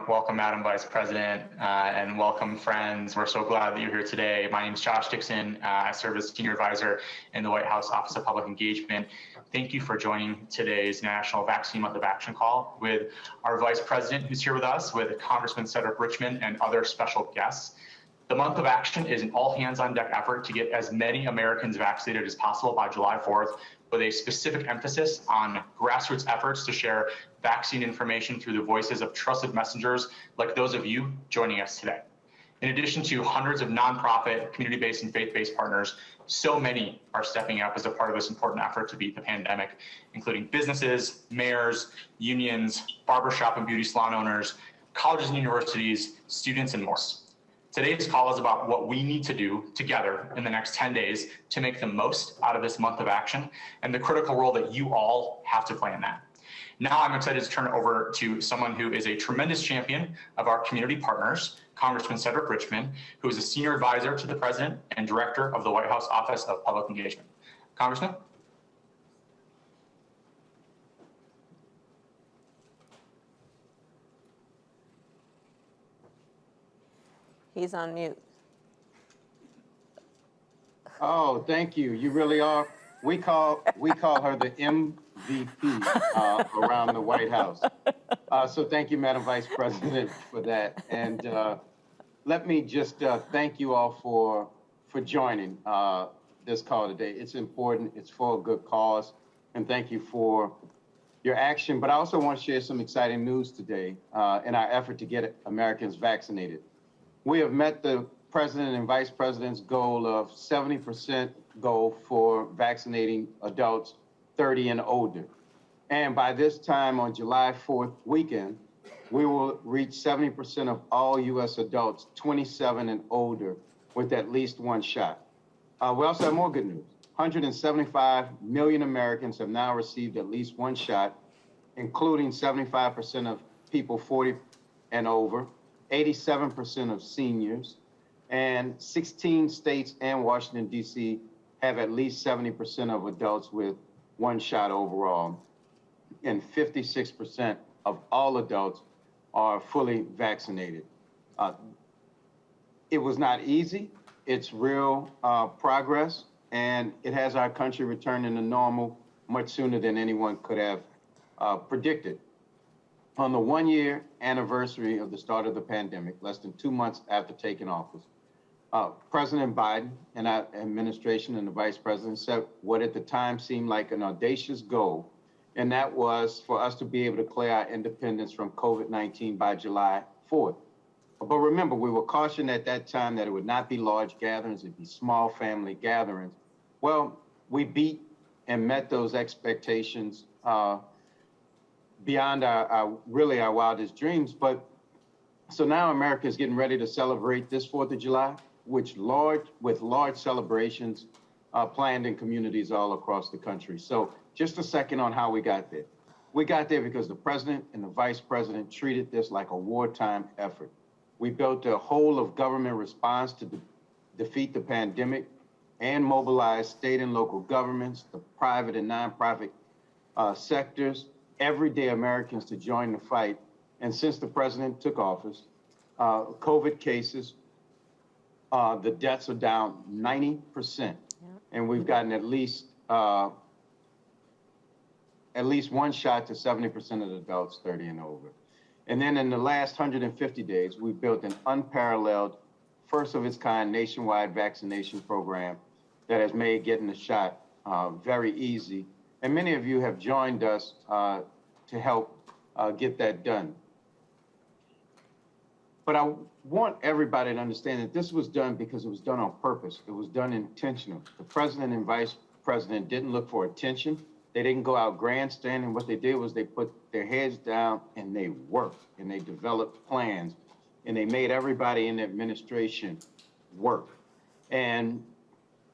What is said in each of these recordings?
Welcome, Madam Vice President, and welcome, friends. We're so glad that you're here today. My name is Josh Dixon. I serve as Senior Advisor in the White House Office of Public Engagement. Thank you for joining today's National Vaccine Month of Action call with our Vice President, who's here with us, with Congressman Cedric Richmond and other special guests. The Month of Action is an all-hands-on-deck effort to get as many Americans vaccinated as possible by July 4th, with a specific emphasis on grassroots efforts to share vaccine information through the voices of trusted messengers like those of you joining us today. In addition to hundreds of nonprofit, community-based, and faith-based partners, so many are stepping up as a part of this important effort to beat the pandemic, including businesses, mayors, unions, barbershop and beauty salon owners, colleges and universities, students, and more. Today's call is about what we need to do together in the next 10 days to make the most out of this month of action and the critical role that you all have to play in that. Now I'm excited to turn it over to someone who is a tremendous champion of our community partners, Congressman Cedric Richmond, who is a senior advisor to the President and director of the White House Office of Public Engagement. Congressman? He's on mute. Oh, thank you. You really are. We call her the MVP around the White House. So thank you, Madam Vice President, for that. And let me just thank you all for joining this call today. It's important. It's for a good cause. And thank you for your action. But I also want to share some exciting news today in our effort to get Americans vaccinated. We have met the President and Vice President's goal of 70% goal for vaccinating adults 30 and older. And by this time on July 4th weekend, we will reach 70% of all U.S. adults 27 and older with at least one shot. We also have more good news. 175 million Americans have now received at least one shot, including 75% of people 40 and over, 87% of seniors, and 16 states and Washington, D.C. have at least 70% of adults with one shot overall, and 56% of all adults are fully vaccinated. It was not easy. It's real progress, and it has our country returning to normal much sooner than anyone could have predicted. On the one-year anniversary of the start of the pandemic, less than 2 months after taking office, President Biden and our administration and the Vice President set what at the time seemed like an audacious goal, and that was for us to be able to declare our independence from COVID-19 by July 4th. But remember, we were cautioned at that time that it would not be large gatherings, it'd be small family gatherings. Well, we beat and met those expectations beyond our wildest dreams. But so now America is getting ready to celebrate this 4th of July, with large celebrations planned in communities all across the country. So just a second on how we got there. We got there because the President and the Vice President treated this like a wartime effort. We built a whole of government response to defeat the pandemic and mobilize state and local governments, the private and nonprofit sectors, everyday Americans to join the fight. And since the President took office, COVID cases, the deaths are down 90%. And we've gotten at least one shot to 70% of the adults 30 and over. And then in the last 150 days, we've built an unparalleled, first of its kind nationwide vaccination program that has made getting a shot very easy. And many of you have joined us to help get that done. But I want everybody to understand that this was done because it was done on purpose. It was done intentional. The President and Vice President didn't look for attention. They didn't go out grandstanding. What they did was they put their heads down and they worked and they developed plans and they made everybody in the administration work. And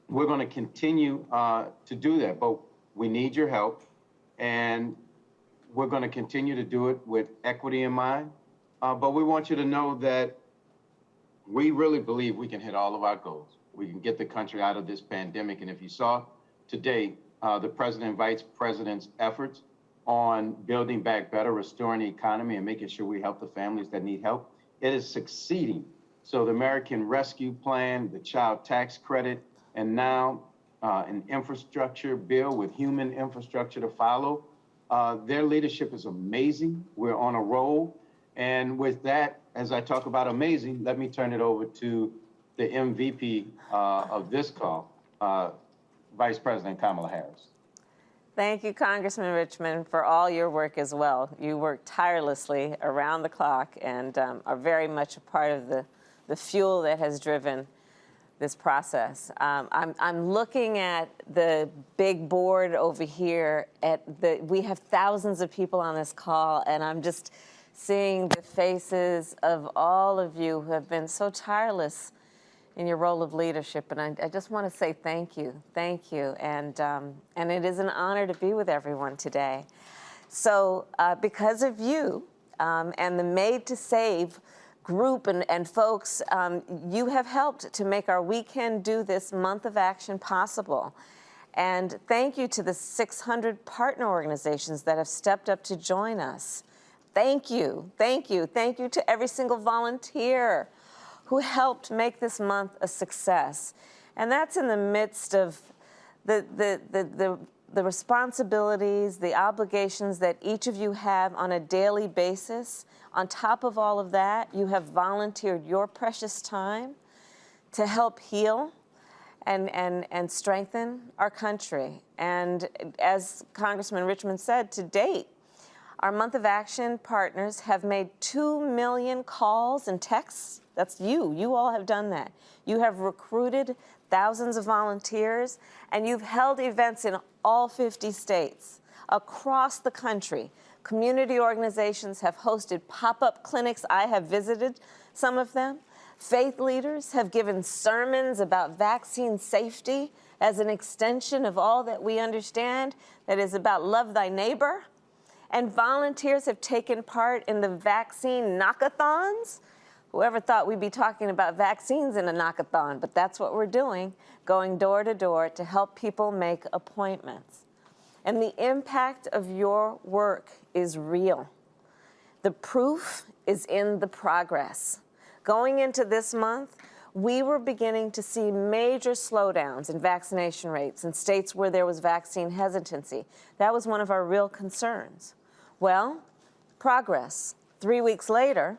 we're going to continue to do that, but we need your help, and we're going to continue to do it with equity in mind. But we want you to know that we really believe we can hit all of our goals. We can get the country out of this pandemic. And if you saw today, the President and Vice President's efforts on building back better, restoring the economy, and making sure we help the families that need help. It is succeeding. So the American Rescue Plan, the child tax credit, and now an infrastructure bill with human infrastructure to follow. Their leadership is amazing. We're on a roll. And with that, as I talk about amazing, let me turn it over to the MVP of this call, Vice President Kamala Harris. Thank you, Congressman Richmond, for all your work as well. You work tirelessly around the clock and are very much a part of the fuel that has driven this process. I'm looking at the big board over here. We have thousands of people on this call, and I'm just seeing the faces of all of you who have been so tireless in your role of leadership, and I just want to say thank you, and it is an honor to be with everyone today. So because of you and the Made to Save group and folks, you have helped to make our We Can Do This month of action possible. And thank you to the 600 partner organizations that have stepped up to join us. Thank you to every single volunteer who helped make this month a success. And that's in the midst of the responsibilities, the obligations that each of you have on a daily basis. On top of all of that, you have volunteered your precious time to help heal and strengthen our country. And as Congressman Richmond said, to date, our Month of Action partners have made 2 million calls and texts. That's you. You all have done that. You have recruited thousands of volunteers, and you've held events in all 50 states. Across the country, community organizations have hosted pop-up clinics. I have visited some of them. Faith leaders have given sermons about vaccine safety as an extension of all that we understand that is about love thy neighbor. And volunteers have taken part in the vaccine knockathons. Whoever thought we'd be talking about vaccines in a knockathon, but that's what we're doing, going door to door to help people make appointments. And the impact of your work is real. The proof is in the progress. Going into this month, we were beginning to see major slowdowns in vaccination rates in states where there was vaccine hesitancy. That was one of our real concerns. Well, progress. 3 weeks later,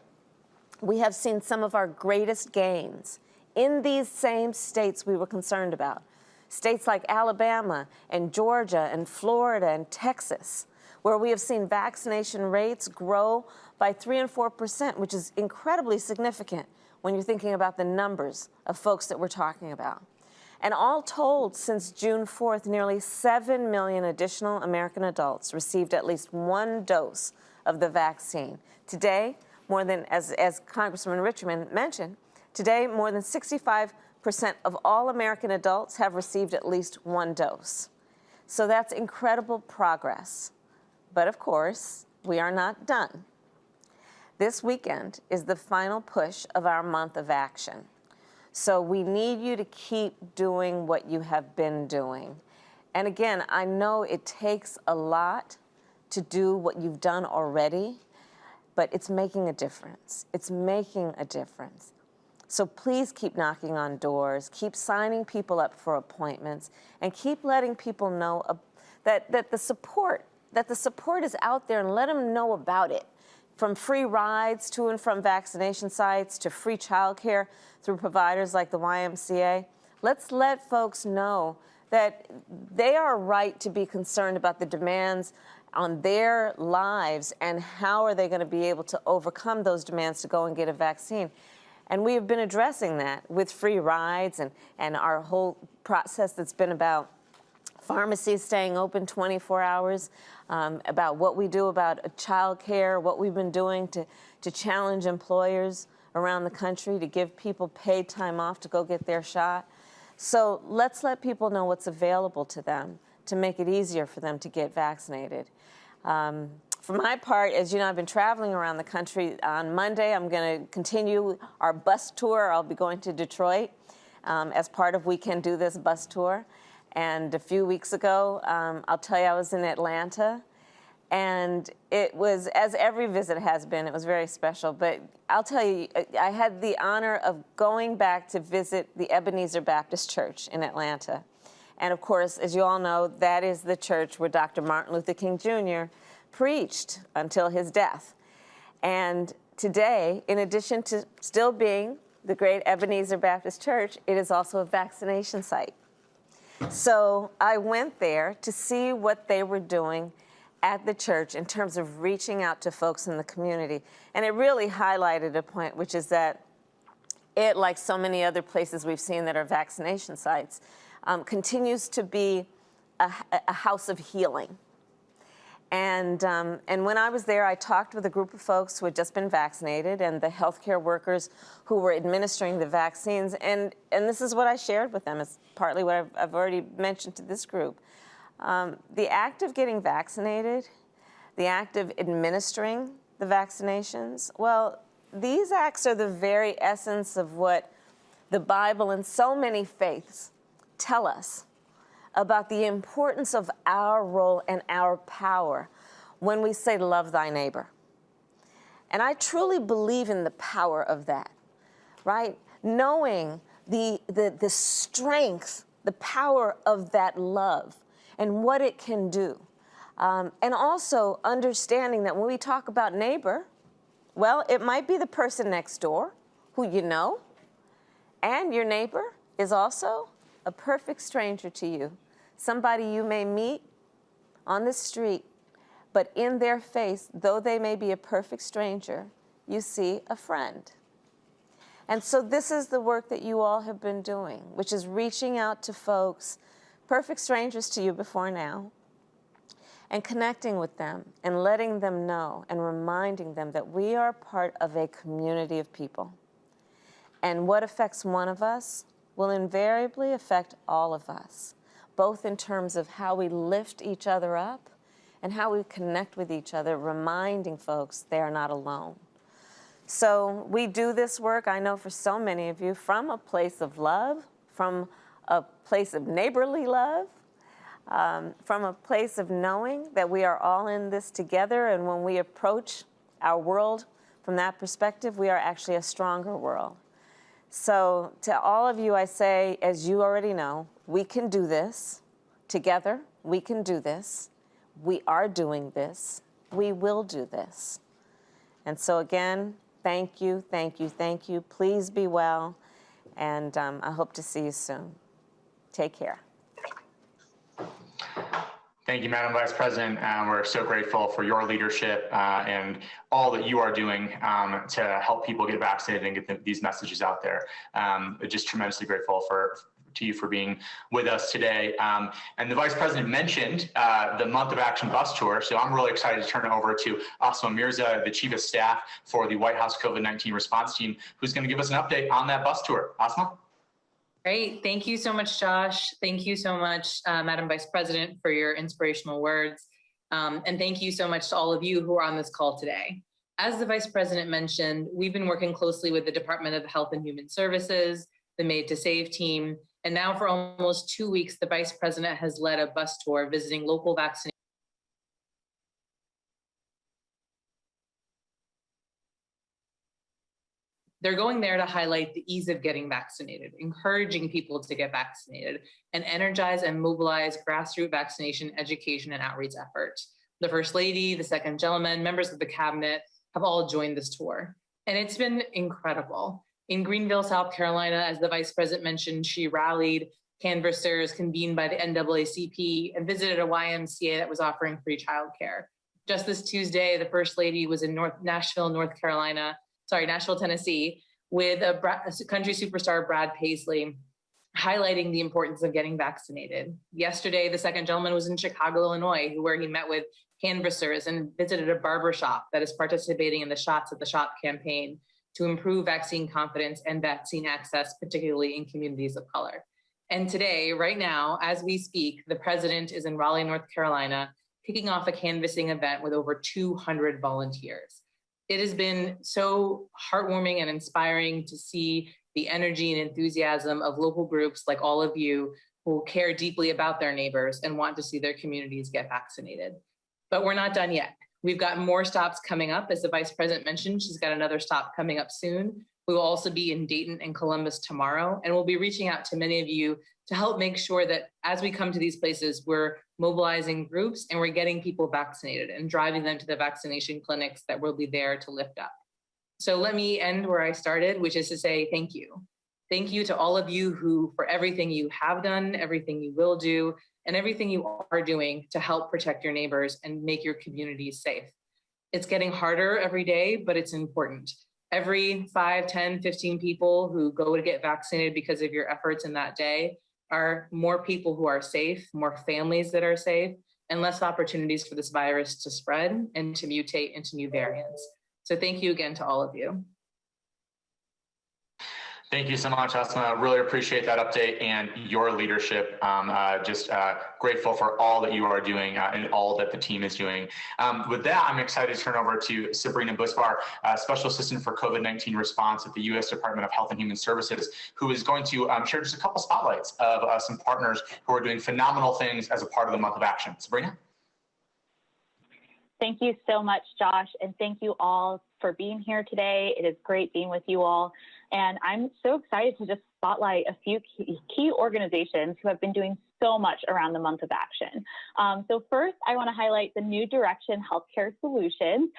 we have seen some of our greatest gains in these same states we were concerned about. States like Alabama and Georgia and Florida and Texas, where we have seen vaccination rates grow by 3 and 4%, which is incredibly significant when you're thinking about the numbers of folks that we're talking about. And all told, since June 4th, nearly 7 million additional American adults received at least one dose of the vaccine. Today, more than, as Congressman Richmond mentioned, today more than 65% of all American adults have received at least one dose. So that's incredible progress. But of course, we are not done. This weekend is the final push of our month of action. So we need you to keep doing what you have been doing. And again, I know it takes a lot to do what you've done already, but it's making a difference. It's making a difference. So please keep knocking on doors, keep signing people up for appointments, and keep letting people know that the support is out there, and let them know about it. From free rides to and from vaccination sites to free childcare through providers like the YMCA. Let's let folks know that they are right to be concerned about the demands on their lives and how are they going to be able to overcome those demands to go and get a vaccine. And we have been addressing that with free rides and our whole process that's been about pharmacies staying open 24 hours, about what we do about child care, what we've been doing to challenge employers around the country to give people paid time off to go get their shot. So let's let people know what's available to them to make it easier for them to get vaccinated. For my part, as you know, I've been traveling around the country. On Monday, I'm going to continue our bus tour. I'll be going to Detroit as part of We Can Do This bus tour. And a few weeks ago, I'll tell you, I was in Atlanta. And it was, as every visit has been, it was very special. But I'll tell you, I had the honor of going back to visit the Ebenezer Baptist Church in Atlanta. And of course, as you all know, that is the church where Dr. Martin Luther King Jr. preached until his death. And today, in addition to still being the great Ebenezer Baptist Church, it is also a vaccination site. So I went there to see what they were doing at the church in terms of reaching out to folks in the community. And it really highlighted a point, which is that it, like so many other places we've seen that are vaccination sites, continues to be a house of healing. And when I was there, I talked with a group of folks who had just been vaccinated and the healthcare workers who were administering the vaccines. And this is what I shared with them. It's partly what I've already mentioned to this group. The act of getting vaccinated, the act of administering the vaccinations, well, these acts are the very essence of what the Bible and so many faiths tell us about the importance of our role and our power when we say, love thy neighbor. And I truly believe in the power of that, right? Knowing the strength, the power of that love and what it can do. And also understanding that when we talk about neighbor, well, it might be the person next door who you know, and your neighbor is also a perfect stranger to you. Somebody you may meet on the street, but in their face, though they may be a perfect stranger, you see a friend. And so this is the work that you all have been doing, which is reaching out to folks, perfect strangers to you before now, and connecting with them and letting them know and reminding them that we are part of a community of people. And what affects one of us will invariably affect all of us, both in terms of how we lift each other up and how we connect with each other, reminding folks they are not alone. So we do this work, I know for so many of you, from a place of love, from a place of neighborly love, from a place of knowing that we are all in this together, and when we approach our world from that perspective, we are actually a stronger world. So to all of you, I say, as you already know, we can do this together. We can do this. We are doing this. We will do this. And so again, thank you, thank you, thank you. Please be well, and I hope to see you soon. Take care. Thank you, Madam Vice President. We're so grateful for your leadership and all that you are doing to help people get vaccinated and get these messages out there. Just tremendously grateful to you for being with us today. And the Vice President mentioned the Month of Action bus tour, so I'm really excited to turn it over to Asma Mirza, the Chief of Staff for the White House COVID-19 response team, who's going to give us an update on that bus tour. Asma? Great. Thank you so much, Josh. Thank you so much, Madam Vice President, for your inspirational words. And thank you so much to all of you who are on this call today. As the Vice President mentioned, we've been working closely with the Department of Health and Human Services, the Made to Save team, and now for almost 2 weeks, the Vice President has led a bus tour visiting local vaccination. They're going there to highlight the ease of getting vaccinated, encouraging people to get vaccinated, and energize and mobilize grassroots vaccination education and outreach efforts. The First Lady, the Second Gentleman, members of the Cabinet have all joined this tour. And it's been incredible. In Greenville, South Carolina, as the Vice President mentioned, she rallied canvassers convened by the NAACP and visited a YMCA that was offering free childcare. Just this Tuesday, the First Lady was in Nashville, Tennessee, with a country superstar, Brad Paisley, highlighting the importance of getting vaccinated. Yesterday, the Second Gentleman was in Chicago, Illinois, where he met with canvassers and visited a barbershop that is participating in the Shots at the Shop campaign to improve vaccine confidence and vaccine access, particularly in communities of color. And today, right now, as we speak, the President is in Raleigh, North Carolina, kicking off a canvassing event with over 200 volunteers. It has been so heartwarming and inspiring to see the energy and enthusiasm of local groups like all of you who care deeply about their neighbors and want to see their communities get vaccinated. But we're not done yet. We've got more stops coming up. As the Vice President mentioned, she's got another stop coming up soon. We will also be in Dayton and Columbus tomorrow, and we'll be reaching out to many of you to help make sure that as we come to these places, we're mobilizing groups and we're getting people vaccinated and driving them to the vaccination clinics that will be there to lift up. So let me end where I started, which is to say thank you. Thank you to all of you who, for everything you have done, everything you will do, and everything you are doing to help protect your neighbors and make your communities safe. It's getting harder every day, but it's important. Every 5, 10, 15 people who go to get vaccinated because of your efforts in that day are more people who are safe, more families that are safe, and less opportunities for this virus to spread and to mutate into new variants. So thank you again to all of you. Thank you so much, Asma. Really appreciate that update and your leadership. Just grateful for all that you are doing and all that the team is doing. With that, I'm excited to turn over to Sabrina Busbar, Special Assistant for COVID-19 Response at the U.S. Department of Health and Human Services, who is going to share just a couple spotlights of some partners who are doing phenomenal things as a part of the month of action. Sabrina? Thank you so much, Josh, and thank you all for being here today. It is great being with you all. And I'm so excited to just spotlight a few key organizations who have been doing so much around the month of action. So first, I want to highlight the New Direction Healthcare Solutions.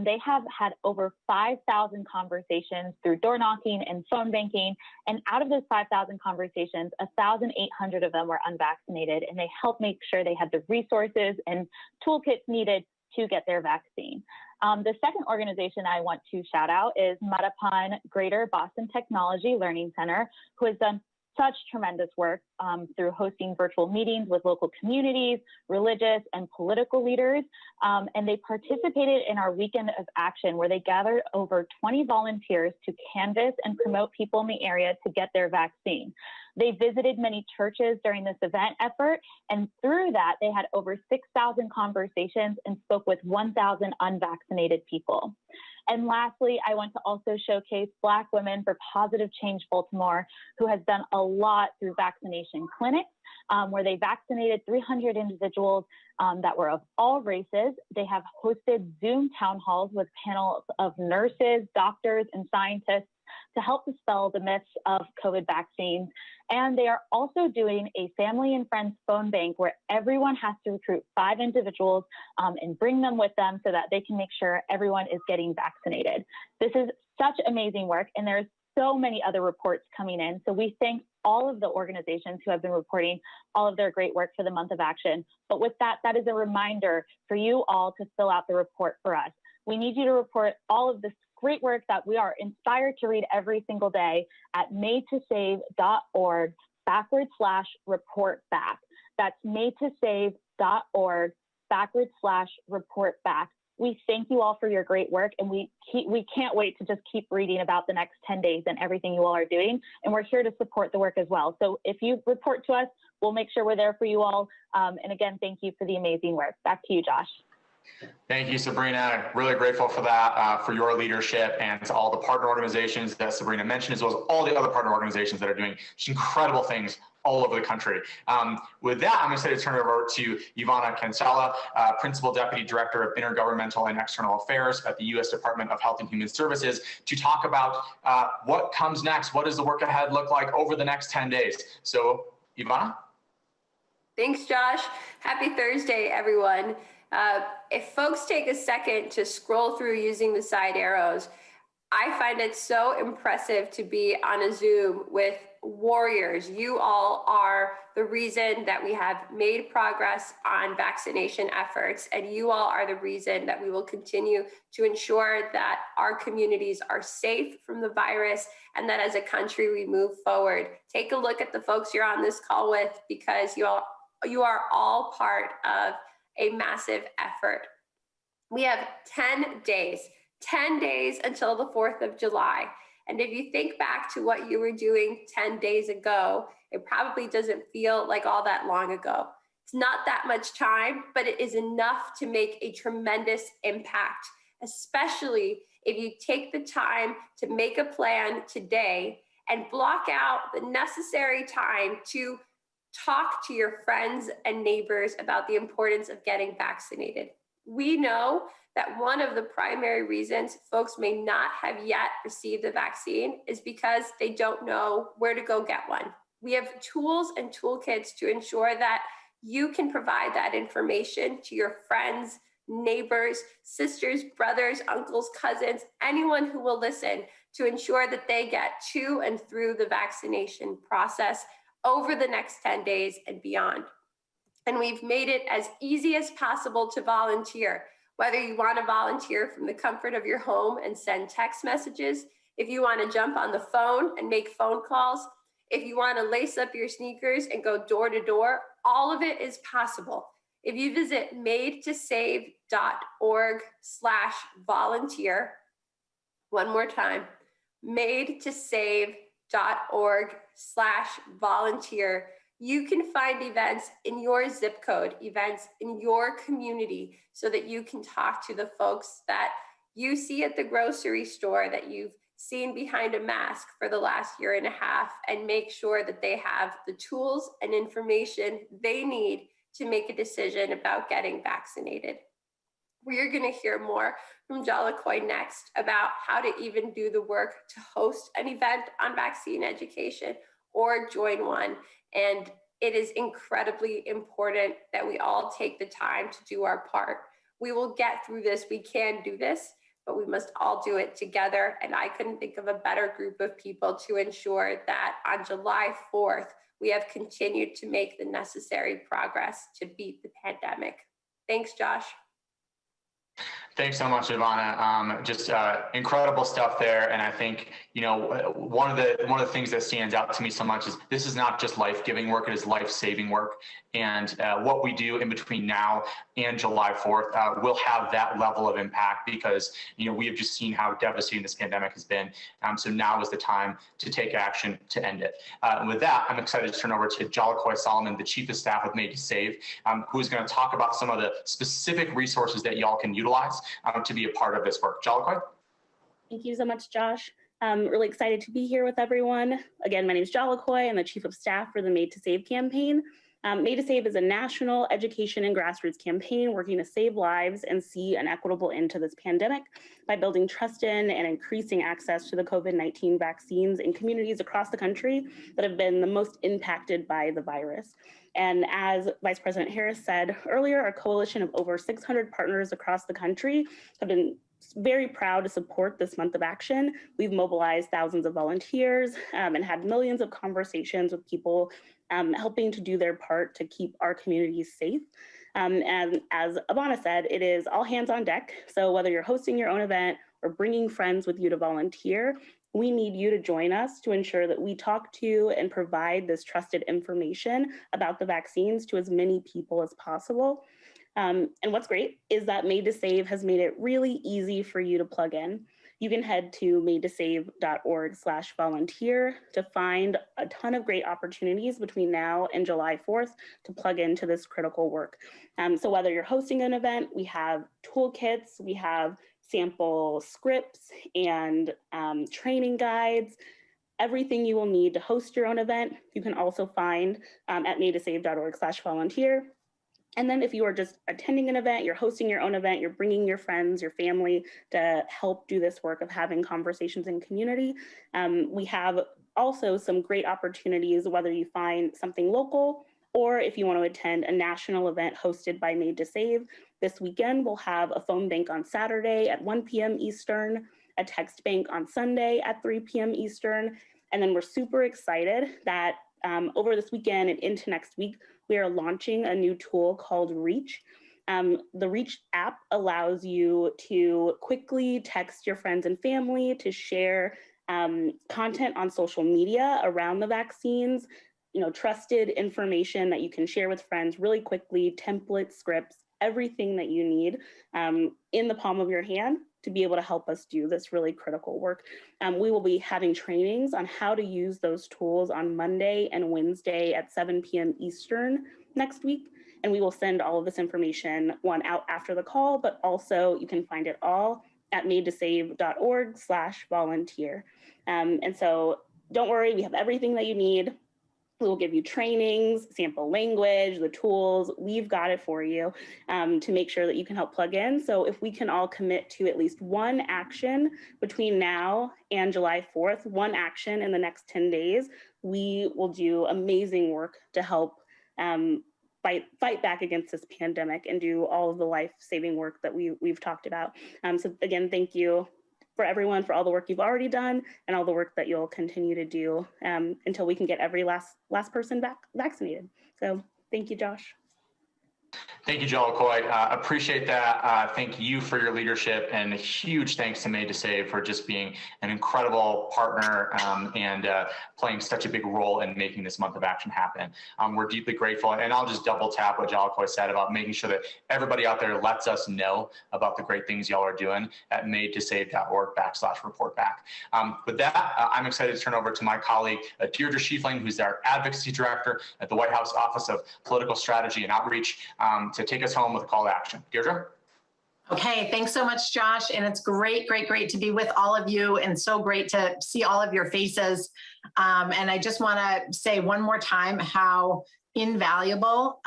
They have had over 5,000 conversations through door knocking and phone banking. And out of those 5,000 conversations, 1,800 of them were unvaccinated, and they helped make sure they had the resources and toolkits needed to get their vaccine. The second organization I want to shout out is Mattapan Greater Boston Technology Learning Center, who has done such tremendous work through hosting virtual meetings with local communities, religious and political leaders. And they participated in our weekend of action, where they gathered over 20 volunteers to canvass and promote people in the area to get their vaccine. They visited many churches during this event effort, and through that, they had over 6,000 conversations and spoke with 1,000 unvaccinated people. And lastly, I want to also showcase Black Women for Positive Change Baltimore, who has done a lot through vaccination clinics, where they vaccinated 300 individuals that were of all races. They have hosted Zoom town halls with panels of nurses, doctors, and scientists to help dispel the myths of COVID vaccines. And they are also doing a family and friends phone bank where everyone has to recruit 5 individuals and bring them with them so that they can make sure everyone is getting vaccinated. This is such amazing work, and there's so many other reports coming in. So we thank all of the organizations who have been reporting all of their great work for the month of action. But with that, that is a reminder for you all to fill out the report for us. We need you to report all of this great work that we are inspired to read every single day at madetosave.org/report-back. That's madetosave.org/report-back. We thank you all for your great work, and we can't wait to just keep reading about the next 10 days and everything you all are doing. And we're here to support the work as well. So if you report to us, we'll make sure we're there for you all. And again, thank you for the amazing work. Back to you, Josh. Thank you, Sabrina. Really grateful for that, for your leadership, and to all the partner organizations that Sabrina mentioned, as well as all the other partner organizations that are doing just incredible things all over the country. With that, I'm excited to turn it over to Ivana Cancela, Principal Deputy Director of Intergovernmental and External Affairs at the U.S. Department of Health and Human Services, to talk about what comes next. What does the work ahead look like over the next 10 days? So, Ivana? Thanks, Josh. Happy Thursday, everyone. If folks take a second to scroll through using the side arrows, I find it so impressive to be on a Zoom with warriors. You all are the reason that we have made progress on vaccination efforts, and you all are the reason that we will continue to ensure that our communities are safe from the virus and that as a country we move forward. Take a look at the folks you're on this call with, because you are all part of a massive effort. We have 10 days until the 4th of July. And if you think back to what you were doing 10 days ago, it probably doesn't feel like all that long ago. It's not that much time, but it is enough to make a tremendous impact, especially if you take the time to make a plan today and block out the necessary time to talk to your friends and neighbors about the importance of getting vaccinated. We know that one of the primary reasons folks may not have yet received the vaccine is because they don't know where to go get one. We have tools and toolkits to ensure that you can provide that information to your friends, neighbors, sisters, brothers, uncles, cousins, anyone who will listen, to ensure that they get to and through the vaccination process over the next 10 days and beyond. And we've made it as easy as possible to volunteer, whether you want to volunteer from the comfort of your home and send text messages, if you want to jump on the phone and make phone calls, if you want to lace up your sneakers and go door to door, all of it is possible. If you visit madetosave.org/volunteer, one more time, madetosave.org/volunteer, you can find events in your zip code, events in your community, so that you can talk to the folks that you see at the grocery store, that you've seen behind a mask for the last year and a half, and make sure that they have the tools and information they need to make a decision about getting vaccinated. We're going to hear more from Jalakoy next about how to even do the work to host an event on vaccine education or join one. And it is incredibly important that we all take the time to do our part. We will get through this. We can do this, but we must all do it together. And I couldn't think of a better group of people to ensure that on July 4th, we have continued to make the necessary progress to beat the pandemic. Thanks, Josh. Thanks so much, Ivana. Just incredible stuff there. And I think, you know, one of the things that stands out to me so much is this is not just life-giving work, it is life-saving work. And what we do in between now and July 4th will have that level of impact, because, you know, we have just seen how devastating this pandemic has been. So now is the time to take action to end it. And with that, I'm excited to turn over to Jalakoy Solomon, the Chief of Staff of Made to Save, who is going to talk about some of the specific resources that y'all can utilize to be a part of this work. Jalakoy? Thank you so much, Josh. I'm really excited to be here with everyone. Again, my name is Jalakoy. I'm the Chief of Staff for the Made to Save campaign. Made to Save is a national education and grassroots campaign working to save lives and see an equitable end to this pandemic by building trust in and increasing access to the COVID-19 vaccines in communities across the country that have been the most impacted by the virus. And as Vice President Harris said earlier, our coalition of over 600 partners across the country have been very proud to support this month of action. We've mobilized thousands of volunteers and had millions of conversations with people helping to do their part to keep our communities safe. And as Ivana said, it is all hands on deck. So whether you're hosting your own event or bringing friends with you to volunteer, we need you to join us to ensure that we talk to and provide this trusted information about the vaccines to as many people as possible. And what's great is that Made to Save has made it really easy for you to plug in. You can head to madetosave.org/volunteer to find a ton of great opportunities between now and July 4th to plug into this critical work. So whether you're hosting an event, we have toolkits, we have sample scripts and training guides, everything you will need to host your own event. You can also find at madetosave.org/volunteer. And then if you are just attending an event, you're hosting your own event, you're bringing your friends, your family to help do this work of having conversations in community. We have also some great opportunities, whether you find something local or if you want to attend a national event hosted by Made to Save. This weekend, we'll have a phone bank on Saturday at 1 p.m. Eastern, a text bank on Sunday at 3 p.m. Eastern. And then we're super excited that over this weekend and into next week, we are launching a new tool called Reach. The Reach app allows you to quickly text your friends and family to share content on social media around the vaccines, you know, trusted information that you can share with friends really quickly, templates, scripts, everything that you need in the palm of your hand to be able to help us do this really critical work. We will be having trainings on how to use those tools on Monday and Wednesday at 7 p.m. Eastern next week. And we will send all of this information out after the call, but also you can find it all at madetosave.org/volunteer. And so don't worry, we have everything that you need. We'll give you trainings, sample language, the tools. We've got it for you to make sure that you can help plug in. So if we can all commit to at least one action between now and July 4th, one action in the next 10 days, we will do amazing work to help fight back against this pandemic and do all of the life-saving work that we've talked about. So again, thank you for everyone for all the work you've already done and all the work that you'll continue to do until we can get every last person vaccinated. So thank you, Josh. Thank you, Joel Coy. Appreciate that. Thank you for your leadership, and a huge thanks to Made to Save for just being an incredible partner and playing such a big role in making this month of action happen. We're deeply grateful, and I'll just double tap what Joel Coy said about making sure that everybody out there lets us know about the great things y'all are doing at madetosave.org/reportback. With that, I'm excited to turn over to my colleague, Deirdre Schiefling, who's our Advocacy Director at the White House Office of Political Strategy and Outreach, to take us home with a call to action. Deirdre? Okay, thanks so much, Josh. And it's great to be with all of you, and so great to see all of your faces. And I just want to say one more time how invaluable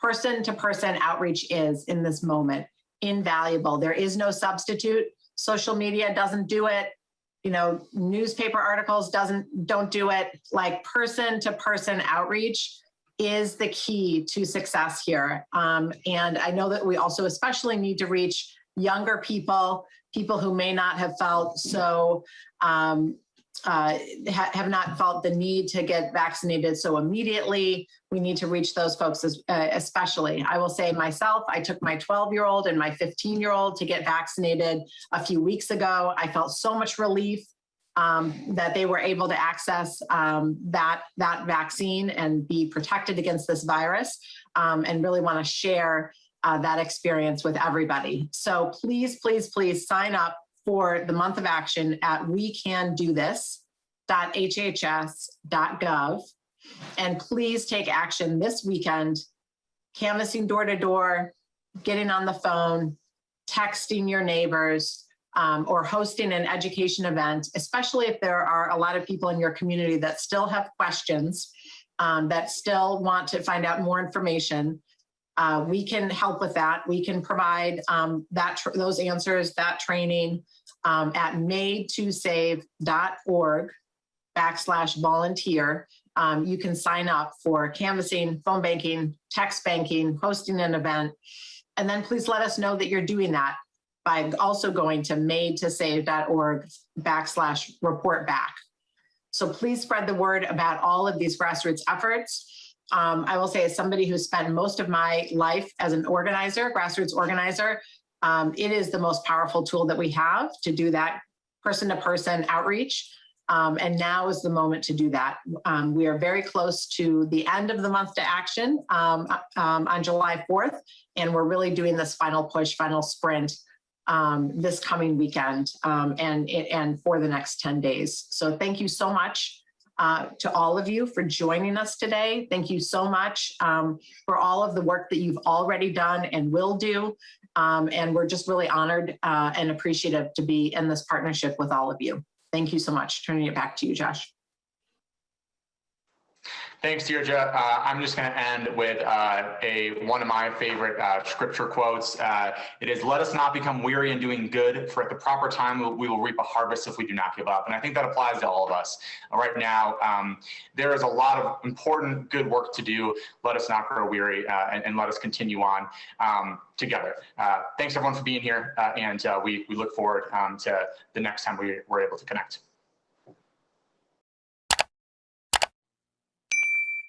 person-to-person outreach is in this moment. Invaluable. There is no substitute. Social media doesn't do it. You know, newspaper articles don't do it. Like, person-to-person outreach is the key to success here. And I know that we also especially need to reach younger people who may not have felt so, have not felt the need to get vaccinated so immediately. We need to reach those folks especially. I will say myself, I took my 12-year-old and my 15-year-old to get vaccinated a few weeks ago. I felt so much relief that they were able to access that vaccine and be protected against this virus, and really want to share that experience with everybody. So please, please, please sign up for the month of action at wecandothis.hhs.gov, and please take action this weekend, canvassing door to door, getting on the phone, texting your neighbors, or hosting an education event, especially if there are a lot of people in your community that still have questions, that still want to find out more information. We can help with that. We can provide those answers, that training at madetosave.org/volunteer. You can sign up for canvassing, phone banking, text banking, hosting an event, and then please let us know that you're doing that by also going to madetosave.org/reportback. So please spread the word about all of these grassroots efforts. I will say, as somebody who spent most of my life as an organizer, grassroots organizer, it is the most powerful tool that we have to do that person-to-person outreach. And now is the moment to do that. We are very close to the end of the month to action on July 4th, and we're really doing this final push, final sprint this coming weekend and for the next 10 days. So thank you so much to all of you for joining us today. Thank you so much for all of the work that you've already done and will do. And we're just really honored and appreciative to be in this partnership with all of you. Thank you so much. Turning it back to you, Josh. Thanks, Deirdre. I'm just going to end with one of my favorite scripture quotes. It is, "Let us not become weary in doing good, for at the proper time we will reap a harvest if we do not give up." And I think that applies to all of us right now. There is a lot of important good work to do. Let us not grow weary, and let us continue on together. Thanks everyone for being here, and we look forward to the next time we're able to connect.